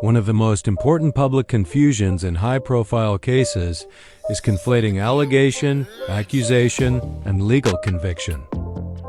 One of the most important public confusions in high-profile cases is conflating allegation, accusation, and legal conviction.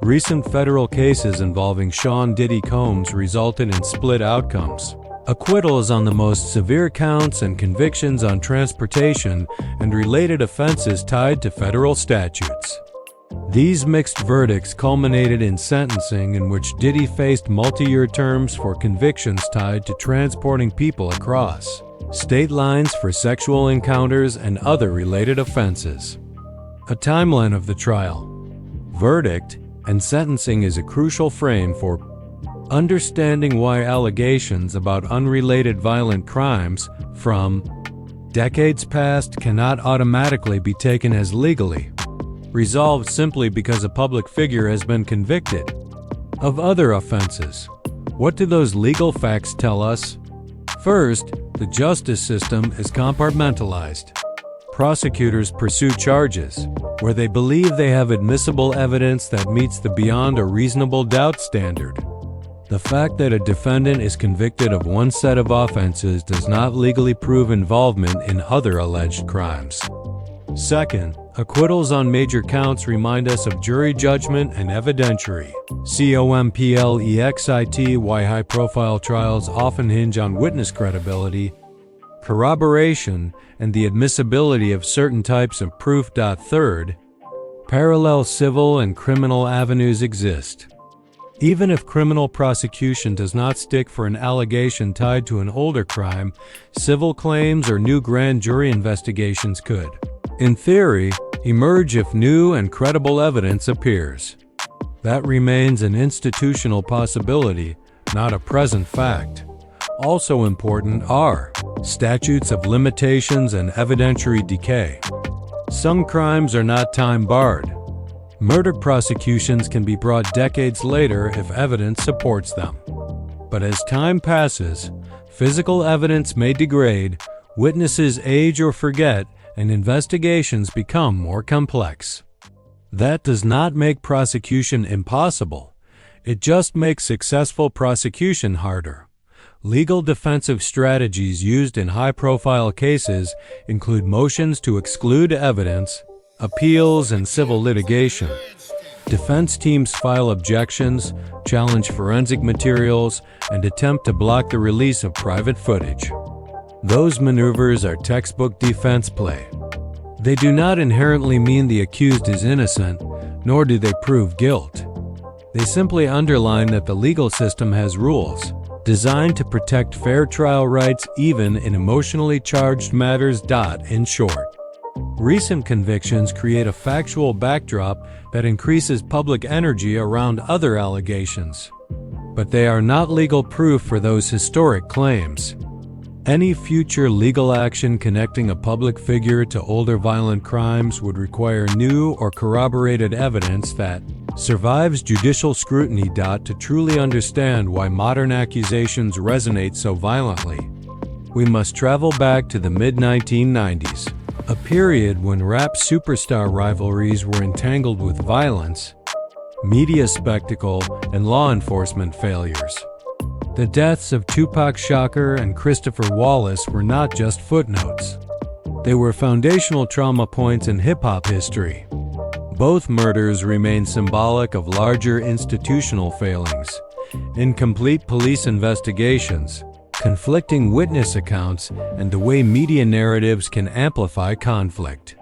Recent federal cases involving Sean Diddy Combs resulted in split outcomes. Acquittals on the most severe counts and convictions on transportation and related offenses tied to federal statutes. These mixed verdicts culminated in sentencing in which Diddy faced multi-year terms for convictions tied to transporting people across state lines for sexual encounters and other related offenses. A timeline of the trial, verdict, and sentencing is a crucial frame for understanding why allegations about unrelated violent crimes from decades past cannot automatically be taken as legally resolved simply because a public figure has been convicted of other offenses. What do those legal facts tell us? First, the justice system is compartmentalized. Prosecutors pursue charges where they believe they have admissible evidence that meets the beyond a reasonable doubt standard. The fact that a defendant is convicted of one set of offenses does not legally prove involvement in other alleged crimes. Second, acquittals on major counts remind us of jury judgment and evidentiary. Complexity why high-profile trials often hinge on witness credibility, corroboration, and the admissibility of certain types of proof. Third, parallel civil and criminal avenues exist. Even if criminal prosecution does not stick for an allegation tied to an older crime, civil claims or new grand jury investigations could, in theory, emerge if new and credible evidence appears. That remains an institutional possibility, not a present fact. Also important are statutes of limitations and evidentiary decay. Some crimes are not time-barred. Murder prosecutions can be brought decades later if evidence supports them. But as time passes, physical evidence may degrade, witnesses age or forget, and investigations become more complex. That does not make prosecution impossible. It just makes successful prosecution harder. Legal defensive strategies used in high-profile cases include motions to exclude evidence, appeals, and civil litigation. Defense teams file objections, challenge forensic materials, and attempt to block the release of private footage. Those maneuvers are textbook defense play. They do not inherently mean the accused is innocent, nor do they prove guilt. They simply underline that the legal system has rules designed to protect fair trial rights even in emotionally charged matters. In short, recent convictions create a factual backdrop that increases public energy around other allegations. But they are not legal proof for those historic claims. Any future legal action connecting a public figure to older violent crimes would require new or corroborated evidence that survives judicial scrutiny. To truly understand why modern accusations resonate so violently, we must travel back to the mid-1990s, a period when rap superstar rivalries were entangled with violence, media spectacle, and law enforcement failures. The deaths of Tupac Shakur and Christopher Wallace were not just footnotes. They were foundational trauma points in hip-hop history. Both murders remain symbolic of larger institutional failings, incomplete police investigations, conflicting witness accounts, and the way media narratives can amplify conflict.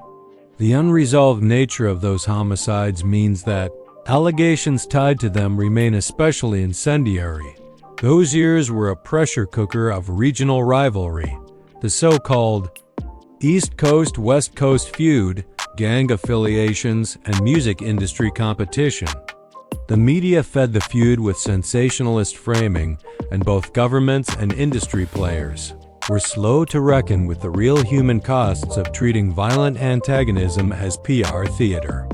The unresolved nature of those homicides means that allegations tied to them remain especially incendiary. Those years were a pressure cooker of regional rivalry, the so-called East Coast-West Coast feud, gang affiliations, and music industry competition. The media fed the feud with sensationalist framing, and both governments and industry players were slow to reckon with the real human costs of treating violent antagonism as PR theater.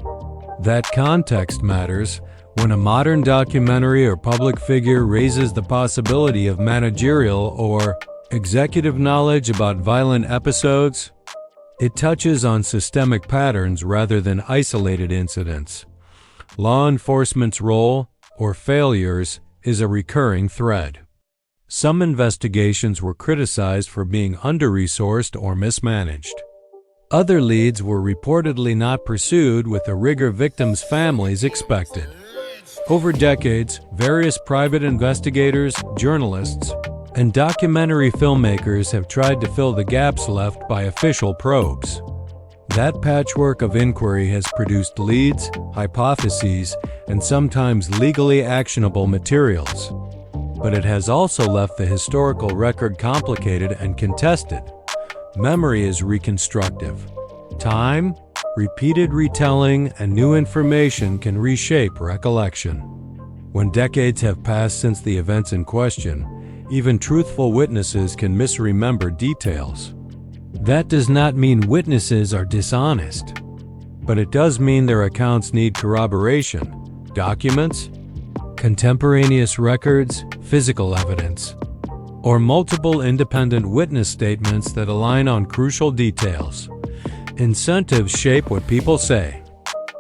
That context matters. When a modern documentary or public figure raises the possibility of managerial or executive knowledge about violent episodes, it touches on systemic patterns rather than isolated incidents. Law enforcement's role, or failures, is a recurring thread. Some investigations were criticized for being under-resourced or mismanaged. Other leads were reportedly not pursued with the rigor victims' families expected. Over decades, various private investigators, journalists, and documentary filmmakers have tried to fill the gaps left by official probes. That patchwork of inquiry has produced leads, hypotheses, and sometimes legally actionable materials. But it has also left the historical record complicated and contested. Memory is reconstructive. Time, repeated retelling, and new information can reshape recollection. When decades have passed since the events in question, even truthful witnesses can misremember details. That does not mean witnesses are dishonest, but it does mean their accounts need corroboration, documents, contemporaneous records, physical evidence, or multiple independent witness statements that align on crucial details. Incentives shape what people say.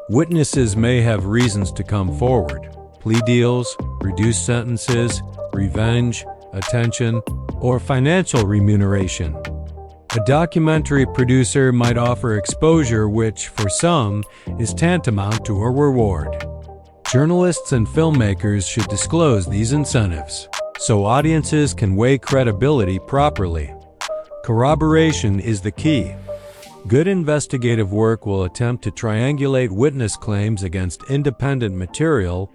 Witnesses may have reasons to come forward: plea deals, reduced sentences, revenge, attention, or financial remuneration. A documentary producer might offer exposure which, for some, is tantamount to a reward. Journalists and filmmakers should disclose these incentives, so audiences can weigh credibility properly. Corroboration is the key. Good investigative work will attempt to triangulate witness claims against independent material,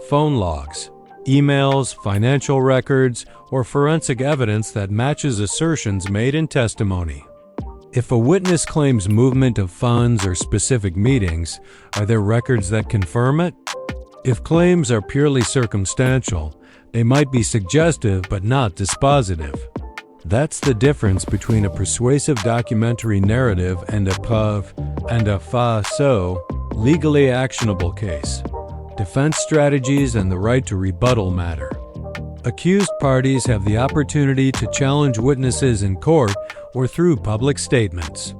phone logs, emails, financial records, or forensic evidence that matches assertions made in testimony. If a witness claims movement of funds or specific meetings, are there records that confirm it? If claims are purely circumstantial, they might be suggestive but not dispositive. That's the difference between a persuasive documentary narrative and a fa-so, legally actionable case. Defense strategies and the right to rebuttal matter. Accused parties have the opportunity to challenge witnesses in court or through public statements.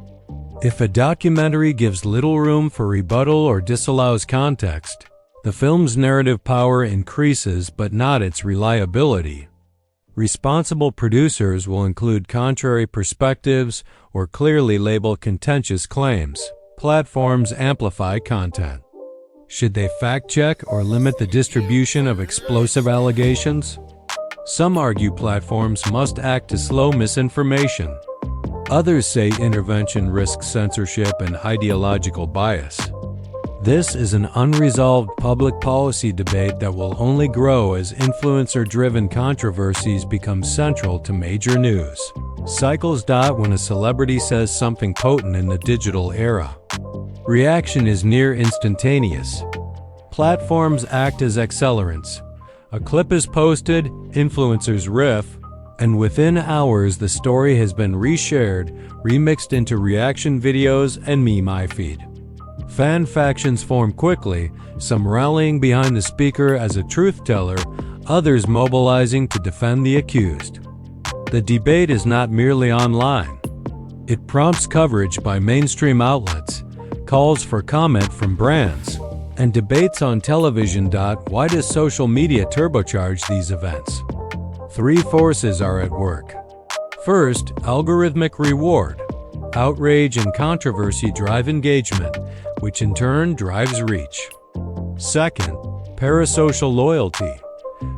If a documentary gives little room for rebuttal or disallows context, the film's narrative power increases but not its reliability. Responsible producers will include contrary perspectives or clearly label contentious claims. Platforms amplify content. Should they fact-check or limit the distribution of explosive allegations? Some argue platforms must act to slow misinformation. Others say intervention risks censorship and ideological bias. This is an unresolved public policy debate that will only grow as influencer-driven controversies become central to major news. Cycles. When a celebrity says something potent in the digital era, reaction is near instantaneous. Platforms act as accelerants. A clip is posted, influencers riff, and within hours the story has been reshared, remixed into reaction videos and meme feed. Fan factions form quickly, some rallying behind the speaker as a truth teller, others mobilizing to defend the accused. The debate is not merely online. It prompts coverage by mainstream outlets, calls for comment from brands, and debates on television. Why does social media turbocharge these events? Three forces are at work. First, algorithmic reward. Outrage and controversy drive engagement, which in turn drives reach. Second, parasocial loyalty.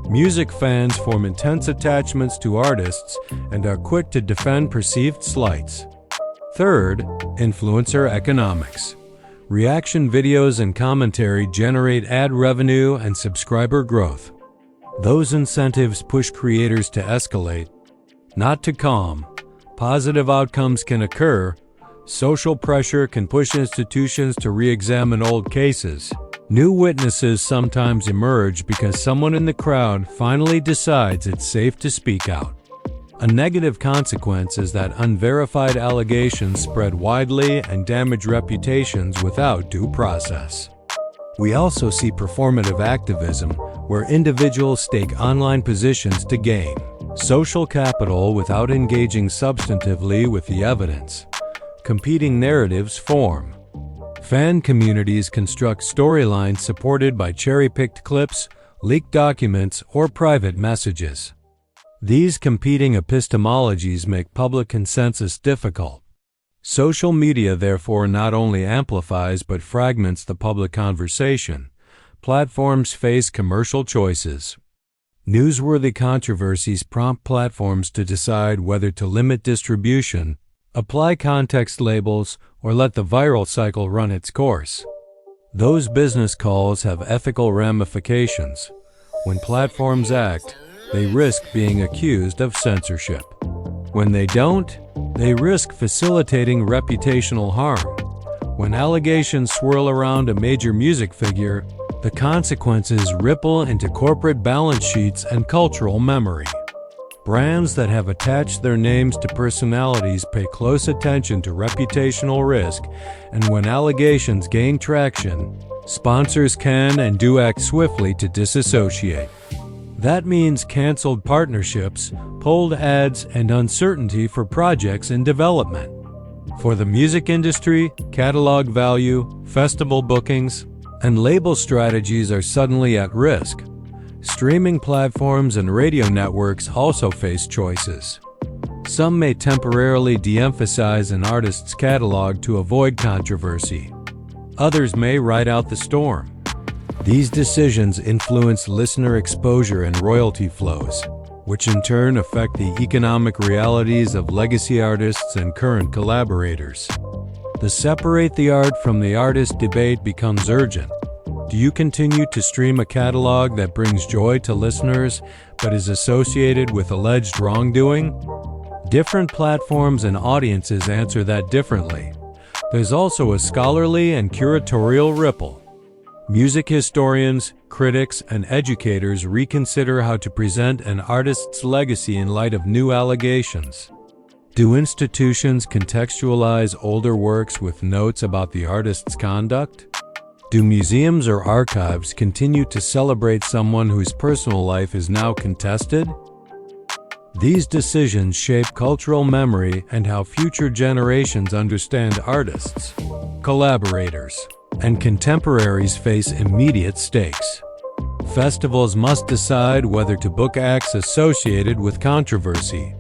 Music fans form intense attachments to artists and are quick to defend perceived slights. Third, influencer economics. Reaction videos and commentary generate ad revenue and subscriber growth. Those incentives push creators to escalate, not to calm. Positive outcomes can occur. Social pressure can push institutions to re-examine old cases. New witnesses sometimes emerge because someone in the crowd finally decides it's safe to speak out. A negative consequence is that unverified allegations spread widely and damage reputations without due process. We also see performative activism, where individuals stake online positions to gain social capital without engaging substantively with the evidence. Competing narratives form. Fan communities construct storylines supported by cherry-picked clips, leaked documents, or private messages. These competing epistemologies make public consensus difficult. Social media therefore not only amplifies but fragments the public conversation. Platforms face commercial choices. Newsworthy controversies prompt platforms to decide whether to limit distribution, apply context labels, or let the viral cycle run its course. Those business calls have ethical ramifications. When platforms act, they risk being accused of censorship. When they don't, they risk facilitating reputational harm. When allegations swirl around a major music figure, the consequences ripple into corporate balance sheets and cultural memory. Brands that have attached their names to personalities pay close attention to reputational risk, and when allegations gain traction, sponsors can and do act swiftly to disassociate. That means canceled partnerships, pulled ads, and uncertainty for projects in development. For the music industry, catalog value, festival bookings, and label strategies are suddenly at risk. Streaming platforms and radio networks also face choices. Some may temporarily de-emphasize an artist's catalog to avoid controversy. Others may ride out the storm. These decisions influence listener exposure and royalty flows, which in turn affect the economic realities of legacy artists and current collaborators. The separate the art from the artist debate becomes urgent. Do you continue to stream a catalog that brings joy to listeners but is associated with alleged wrongdoing? Different platforms and audiences answer that differently. There's also a scholarly and curatorial ripple. Music historians, critics, and educators reconsider how to present an artist's legacy in light of new allegations. Do institutions contextualize older works with notes about the artist's conduct? Do museums or archives continue to celebrate someone whose personal life is now contested? These decisions shape cultural memory and how future generations understand artists, collaborators, and contemporaries face immediate stakes. Festivals must decide whether to book acts associated with controversy.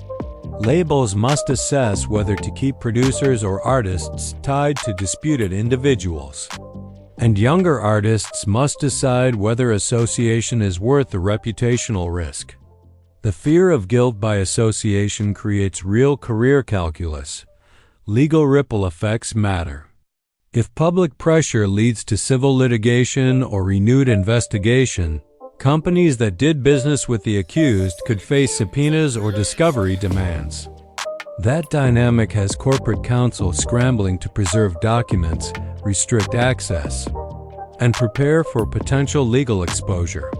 Labels must assess whether to keep producers or artists tied to disputed individuals. And younger artists must decide whether association is worth the reputational risk. The fear of guilt by association creates real career calculus. Legal ripple effects matter. If public pressure leads to civil litigation or renewed investigation, companies that did business with the accused could face subpoenas or discovery demands. That dynamic has corporate counsel scrambling to preserve documents, restrict access, and prepare for potential legal exposure.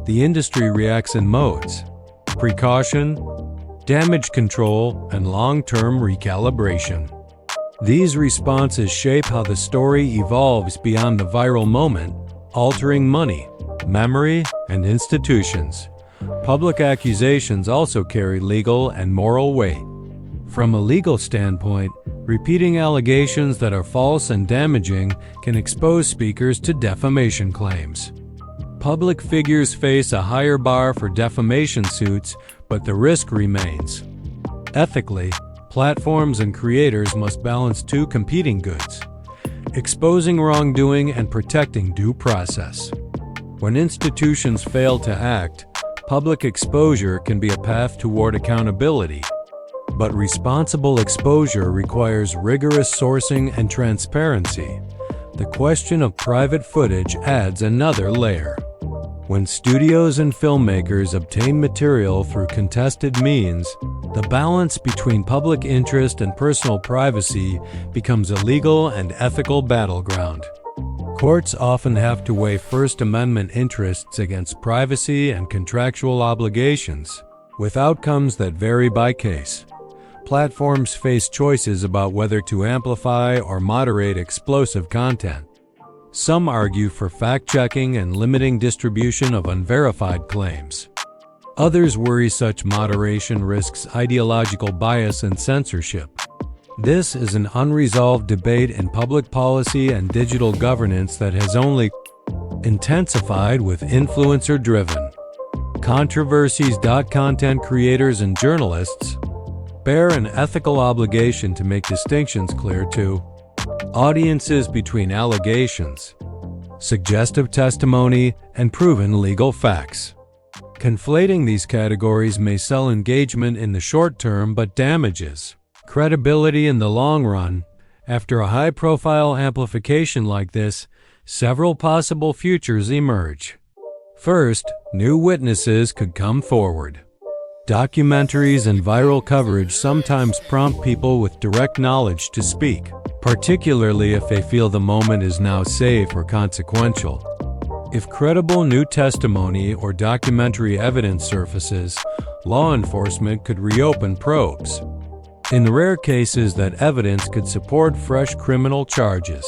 The industry reacts in modes: precaution, damage control, and long-term recalibration. These responses shape how the story evolves beyond the viral moment, altering money, memory, and institutions. Public accusations also carry legal and moral weight. From a legal standpoint, repeating allegations that are false and damaging can expose speakers to defamation claims. Public figures face a higher bar for defamation suits, but the risk remains. Ethically, platforms and creators must balance two competing goods: exposing wrongdoing and protecting due process. When institutions fail to act, public exposure can be a path toward accountability. But responsible exposure requires rigorous sourcing and transparency. The question of private footage adds another layer. When studios and filmmakers obtain material through contested means, the balance between public interest and personal privacy becomes a legal and ethical battleground. Courts often have to weigh First Amendment interests against privacy and contractual obligations, with outcomes that vary by case. Platforms face choices about whether to amplify or moderate explosive content. Some argue for fact-checking and limiting distribution of unverified claims. Others worry such moderation risks ideological bias and censorship. This is an unresolved debate in public policy and digital governance that has only intensified with influencer-driven Controversies. Content creators and journalists bear an ethical obligation to make distinctions clear to audiences between allegations, suggestive testimony, and proven legal facts. Conflating these categories may sell engagement in the short term but damages credibility in the long run. After a high-profile amplification like this, several possible futures emerge. First, new witnesses could come forward. Documentaries and viral coverage sometimes prompt people with direct knowledge to speak, particularly if they feel the moment is now safe or consequential. If credible new testimony or documentary evidence surfaces, law enforcement could reopen probes. In rare cases, that evidence could support fresh criminal charges.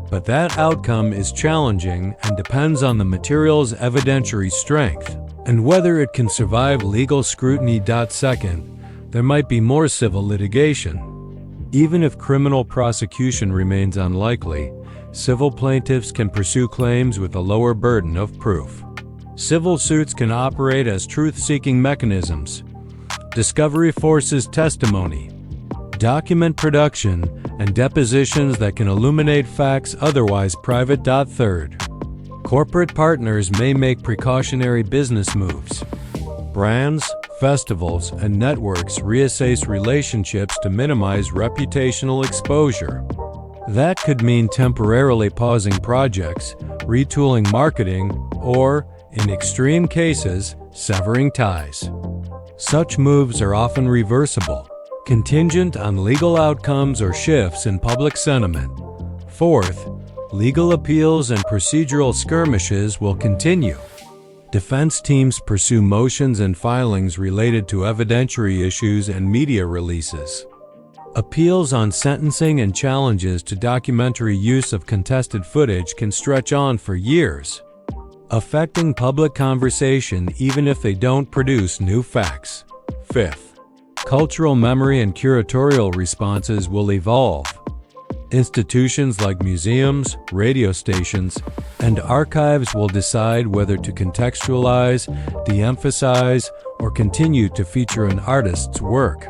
But that outcome is challenging and depends on the material's evidentiary strength and whether it can survive legal scrutiny. Second, there might be more civil litigation. Even if criminal prosecution remains unlikely, civil plaintiffs can pursue claims with a lower burden of proof. Civil suits can operate as truth-seeking mechanisms. Discovery forces testimony, document production, and depositions that can illuminate facts otherwise private. Third, corporate partners may make precautionary business moves. Brands, festivals, and networks reassess relationships to minimize reputational exposure. That could mean temporarily pausing projects, retooling marketing, or, in extreme cases, severing ties. Such moves are often reversible, contingent on legal outcomes or shifts in public sentiment. Fourth, legal appeals and procedural skirmishes will continue. Defense teams pursue motions and filings related to evidentiary issues and media releases. Appeals on sentencing and challenges to documentary use of contested footage can stretch on for years, affecting public conversation even if they don't produce new facts. Fifth, cultural memory and curatorial responses will evolve. Institutions like museums, radio stations, and archives will decide whether to contextualize, de-emphasize, or continue to feature an artist's work.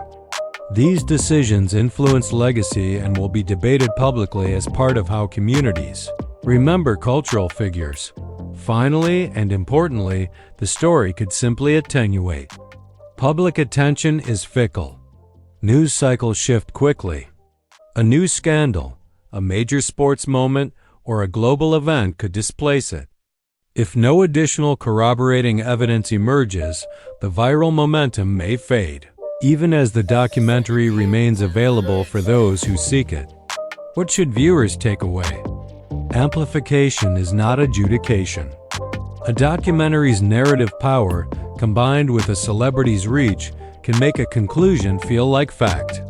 These decisions influence legacy and will be debated publicly as part of how communities remember cultural figures. Finally, and importantly, the story could simply attenuate. Public attention is fickle. News cycles shift quickly. A new scandal, a major sports moment, or a global event could displace it. If no additional corroborating evidence emerges, the viral momentum may fade, even as the documentary remains available for those who seek it. What should viewers take away? Amplification is not adjudication. A documentary's narrative power, combined with a celebrity's reach, can make a conclusion feel like fact.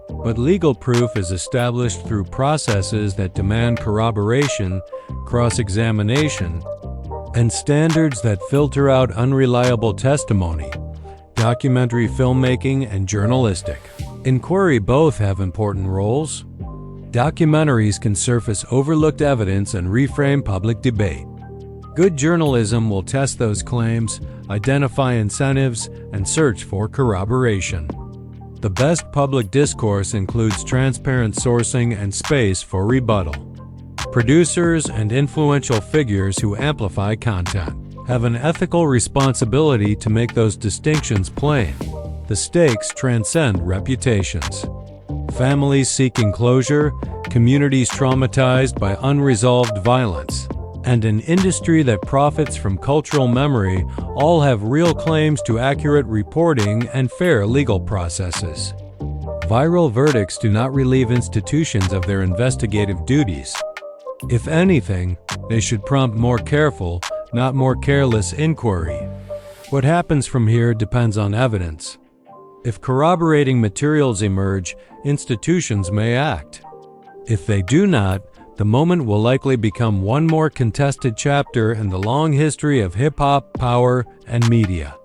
But legal proof is established through processes that demand corroboration, cross-examination, and standards that filter out unreliable testimony. Documentary filmmaking and journalistic inquiry both have important roles. Documentaries can surface overlooked evidence and reframe public debate. Good journalism will test those claims, identify incentives, and search for corroboration. The best public discourse includes transparent sourcing and space for rebuttal. Producers and influential figures who amplify content have an ethical responsibility to make those distinctions plain. The stakes transcend reputations. Families seeking closure, communities traumatized by unresolved violence, and an industry that profits from cultural memory all have real claims to accurate reporting and fair legal processes. Viral verdicts do not relieve institutions of their investigative duties. If anything, they should prompt more careful, not more careless inquiry. What happens from here depends on evidence. If corroborating materials emerge, institutions may act. If they do not, the moment will likely become one more contested chapter in the long history of hip-hop, power, and media.